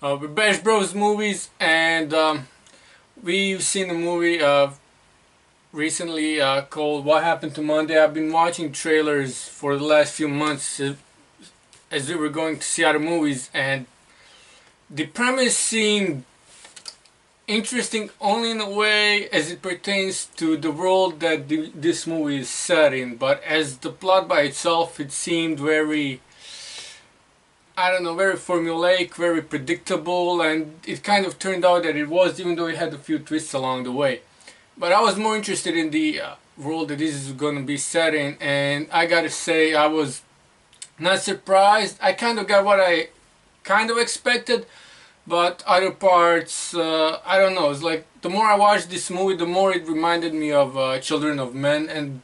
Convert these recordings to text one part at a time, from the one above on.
We're Bash Bros movies, and we've seen a movie recently called What Happened to Monday. I've been watching trailers for the last few months as we were going to see other movies, and the premise seemed interesting only in a way as it pertains to the world that this movie is set in, but as the plot by itself, it seemed very, I don't know, very formulaic, very predictable, and it kind of turned out that it was, even though it had a few twists along the way. But I was more interested in the world that this is going to be set in, and I gotta say I was not surprised. I kind of got what I kind of expected, but other parts, I don't know, it's like the more I watched this movie, the more it reminded me of Children of Men, and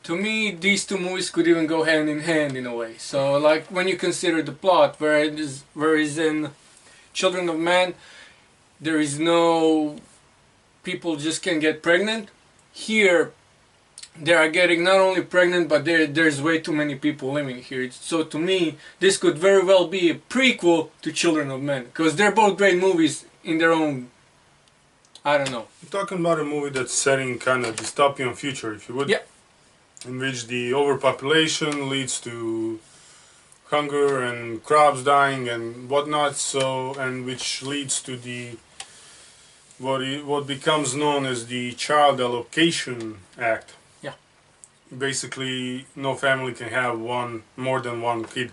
to me, these two movies could even go hand in hand in a way. So, like, when you consider the plot, whereas in Children of Men, there is no people just can get pregnant. Here, they are getting not only pregnant, but there's way too many people living here. So, to me, this could very well be a prequel to Children of Men, because they're both great movies in their own. I don't know. You're talking about a movie that's setting kind of dystopian future, if you would. Yeah. In which the overpopulation leads to hunger and crops dying and whatnot, and which leads to the what becomes known as the Child Allocation Act. Yeah. Basically, no family can have more than one kid.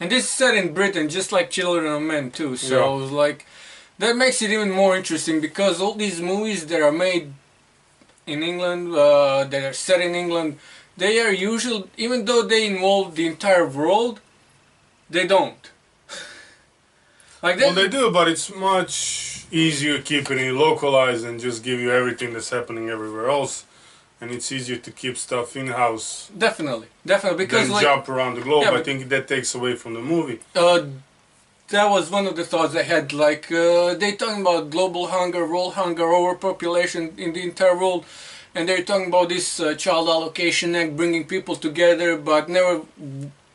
And this is set in Britain, just like Children of Men too. So Yeah. like that makes it even more interesting, because all these movies that are made in England, that are set in England, they are usually, even though they involve the entire world, they don't. Like Well, they do, but it's much easier keeping it localized and just give you everything that's happening everywhere else. And it's easier to keep stuff in-house Definitely, because than like jump around the globe. Yeah, I think that takes away from the movie. that was one of the thoughts I had. Like they talking about global hunger, world hunger, overpopulation in the entire world, and they're talking about this Child Allocation Act bringing people together, but never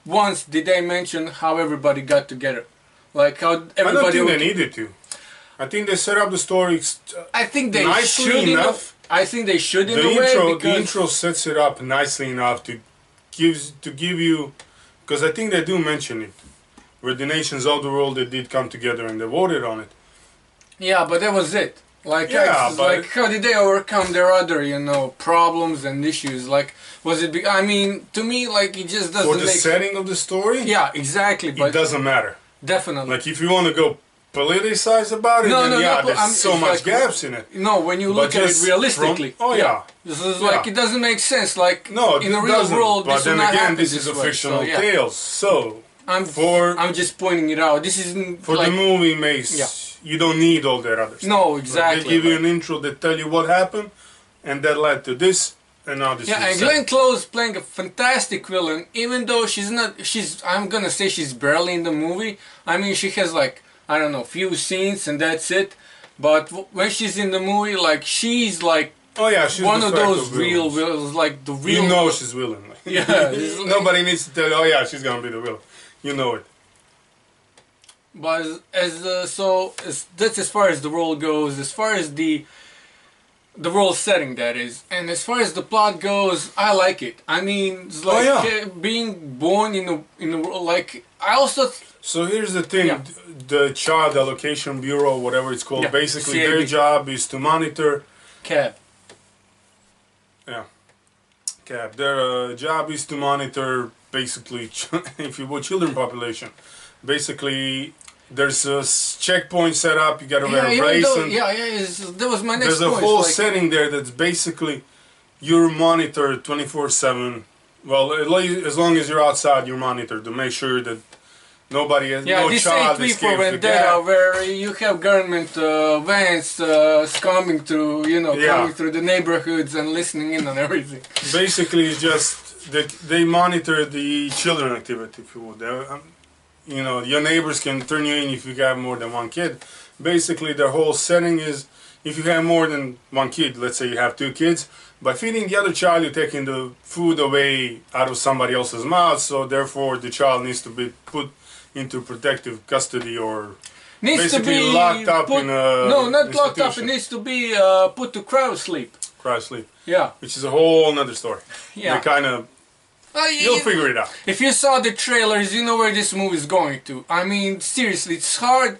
once did they mention how everybody got together. Like how everybody. I don't think they needed to. I think they set up the story I think they nicely should enough. I think they should in The a way, intro, because the intro sets it up nicely enough to give you, because I think they do mention it, where the nations of the world that did come together and they voted on it. yeah, but that was it. Like, Yeah, it's but like how did they overcome their other, problems and issues? Like, was it? I mean, to me, like, it just doesn't For the make. setting of the story, Yeah, exactly. But it doesn't matter. definitely. Like, if you want to go politicize about it, No, then no, yeah, no, there's I'm- so it's much like- gaps in it. No, when you But look at it just realistically. from- oh, yeah. This is like, Yeah. it doesn't make sense. Like, No, in it the real doesn't. world, But this then will not again, happen this is a way. fictional So, yeah. tale. So, I'm just pointing it out. This isn't for like, the movie makes, Yeah. you don't need all that other stuff. No, Like, exactly. they give you but- an intro that tell you what happened, and that led to this, and now this Yeah, is and set. Glenn Close playing a fantastic villain, even though I'm gonna say she's barely in the movie. I mean, she has like, I don't know, few scenes and that's it. But when she's in the movie, like, she's like Oh yeah, she's one the of fact those real villains. villains, like the real. You know she's villain. Like. Yeah, it's like- Nobody needs to tell you, oh yeah, she's gonna be the villain. You know it. But that's as far as the role goes, as far as the role setting, that is, and as far as the plot goes, I like it. I mean, it's like being born in a world, like, I also. So here's the thing, Yeah. the Child Allocation Bureau, whatever it's called, Yeah, basically CAB. their job is to monitor, Cab. their job is to monitor basically, if you will, children population. Basically, there's a checkpoint set up, you gotta wear a brace, and that was my next there's a point. whole like, setting there that's basically, you're monitored 24/7. Well, as long as you're outside, you're monitored to make sure that nobody has, no this child ain't for escapes the Vendetta, gap. where you have government vans coming through, coming through the neighborhoods and listening in on everything. Basically, it's just that they monitor the children activity, if you would. Your neighbors can turn you in if you have more than one kid. Basically, their whole setting is, if you have more than one kid, let's say you have two kids, by feeding the other child, you're taking the food away out of somebody else's mouth, so therefore the child needs to be put into protective custody or Needs to basically be locked up put, in a no, not locked up. It institution. needs to be put to cryo sleep. Cry sleep, Yeah, which is a whole nother story. yeah. They kind of you'll figure it out. If you saw the trailers, you know where this movie is going to. I mean, seriously, it's hard.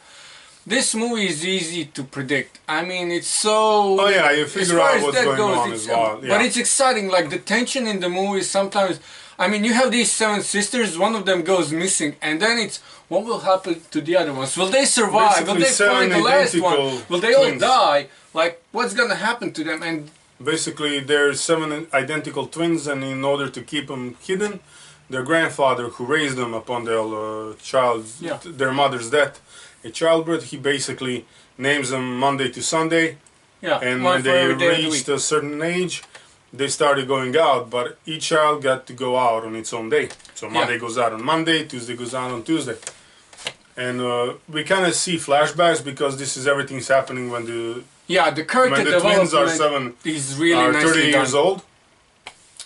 This movie is easy to predict. I mean, it's so. Oh yeah, you as figure far out as what's that going goes, on it's, as well. But Yeah. it's exciting. Like the tension in the movie sometimes. I mean, you have these 7 sisters. One of them goes missing, and then it's what will happen to the other ones? Will they survive? Basically, Will they find 7 the last one? identical Will they all twins. die? Like, what's gonna happen to them? And Basically, there's 7 identical twins, and in order to keep them hidden, their grandfather, who raised them upon their Yeah. their mother's death, a childbirth, he basically names them Monday to Sunday, yeah, and one when for they every day of the reached week. a certain age, they started going out, but each child got to go out on its own day. So Monday goes out on Monday, Tuesday goes out on Tuesday. And we kind of see flashbacks because this is everything's happening when Yeah, the character the twins are development 7 is really are nicely 30 done. years old.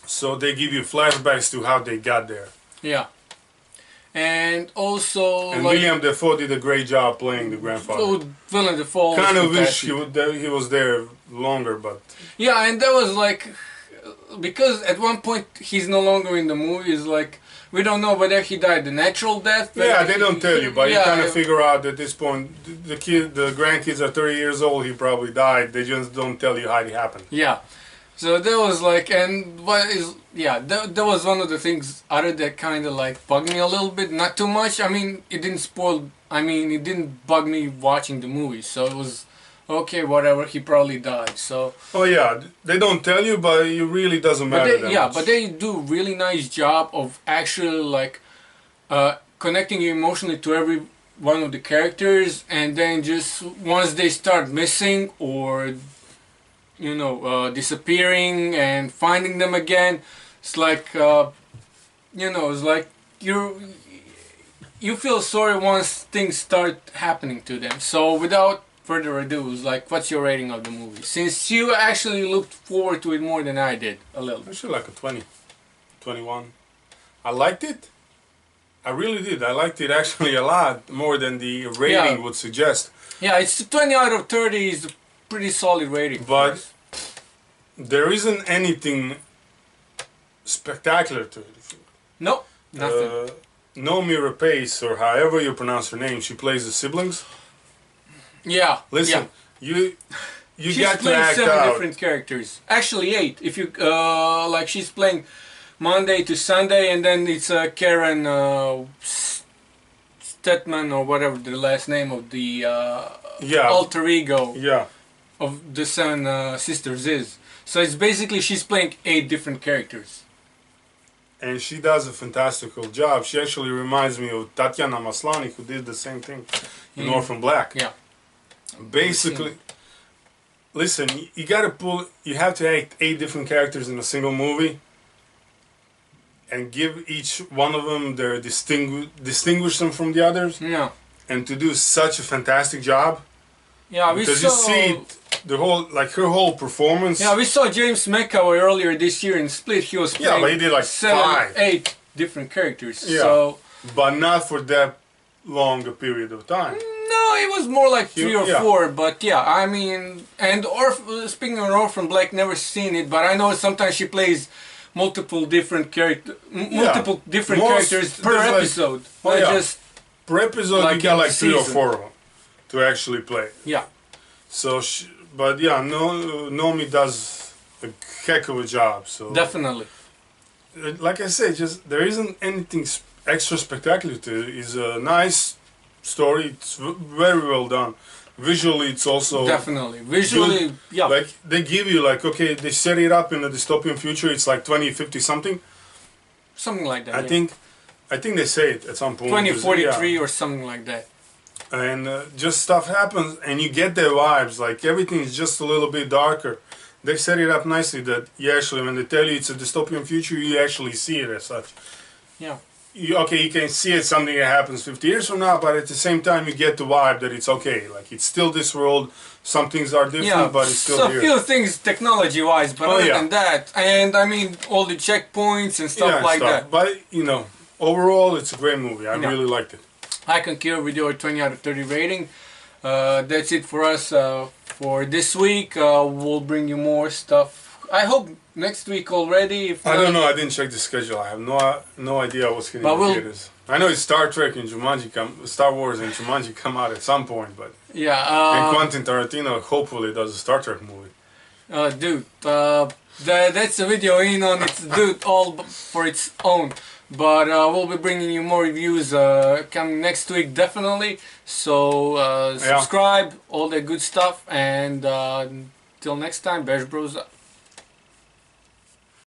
So they give you flashbacks to how they got there. Yeah, and also And like, William Defoe did a great job playing the grandfather. Willem Dafoe. was Kind of wish fantastic. he was there longer, but Yeah, and that was like because at one point he's no longer in the movie. Is like we don't know whether he died a natural death. yeah, whether they don't tell you. But yeah, you kind of figure out at this point, the grandkids are 30 years old. He probably died. They just don't tell you how it happened. Yeah. So that was like, and what is, yeah, that was one of the things other that kind of like bugged me a little bit. Not too much. I mean, it didn't spoil, I mean, it didn't bug me watching the movie. So it was, okay, whatever, he probably died. So. Oh yeah, they don't tell you, but it really doesn't matter that much. But they do really nice job of actually like connecting you emotionally to every one of the characters, and then just once they start missing or you know disappearing and finding them again, it's like you know, it's like you feel sorry once things start happening to them. So without further ado, it's like, what's your rating of the movie? Since you actually looked forward to it more than I did, a little. Actually, like a 20, 21. I liked it. I really did. I liked it actually a lot more than the rating would suggest. Yeah, it's 20 out of 30 is a pretty solid rating. But there isn't anything spectacular to it. No, nothing. Naomi Rapace, or however you pronounce her name, she plays the siblings. Yeah. Listen, yeah. you She's got to playing act 7 out. different characters. Actually 8. If you like, she's playing Monday to Sunday, and then it's Karen Stetman or whatever the last name of the alter ego Yeah. of the 7 sisters is. So it's basically she's playing 8 different characters. And she does a fantastical job. She actually reminds me of Tatiana Maslany, who did the same thing in Orphan Black. Yeah. Basically, listen, you have to act 8 different characters in a single movie and give each one of them their distinguish them from the others, Yeah. and to do such a fantastic job. Yeah, we Because saw. you see it, her whole performance. Yeah, we saw James McAvoy earlier this year in Split. He was playing but he did like 7, 5. 8 different characters. Yeah. So But not for that long a period of time. no, it was more like 3 or yeah. 4. But yeah, I mean, and speaking of Orphan Black, never seen it, but I know sometimes she plays multiple different characters per there's episode. Oh, Not yeah. just Per episode, like you got in like 3 or season. 4 of them to actually play. yeah, So, but yeah, Naomi does a heck of a job. So, definitely. like I said, just there isn't anything extra spectacular to it. It's a nice story. It's very well done. Visually, it's also Definitely. Visually, yeah. like they give you like, okay, they set it up in a dystopian future. It's like 2050 something. Something like that. I yeah. think they say it at some point. 2043 Yeah. or something like that. And just stuff happens, and you get their vibes. Like everything is just a little bit darker. They set it up nicely that you actually, when they tell you it's a dystopian future, you actually see it as such. Yeah. You can see it something that happens 50 years from now, but at the same time you get the vibe that it's okay. Like it's still this world. Some things are different, Yeah, but it's still so here. a few things technology-wise, but other than that, and I mean all the checkpoints and stuff like that. But overall, it's a great movie. I Yeah. really liked it. I concur with your 20 out of 30 rating. That's it for us for this week. We'll bring you more stuff. I hope next week already. If I not, don't know. I didn't check the schedule. I have no idea what's going to But be theaters. I know it's Star Trek and Star Wars and Jumanji come out at some point, but and yeah, Quentin Tarantino hopefully does a Star Trek movie. dude, that's a video in on its dude all for its own. But we'll be bringing you more reviews coming next week, definitely. So subscribe, all that good stuff, and till next time, Bears Bros out.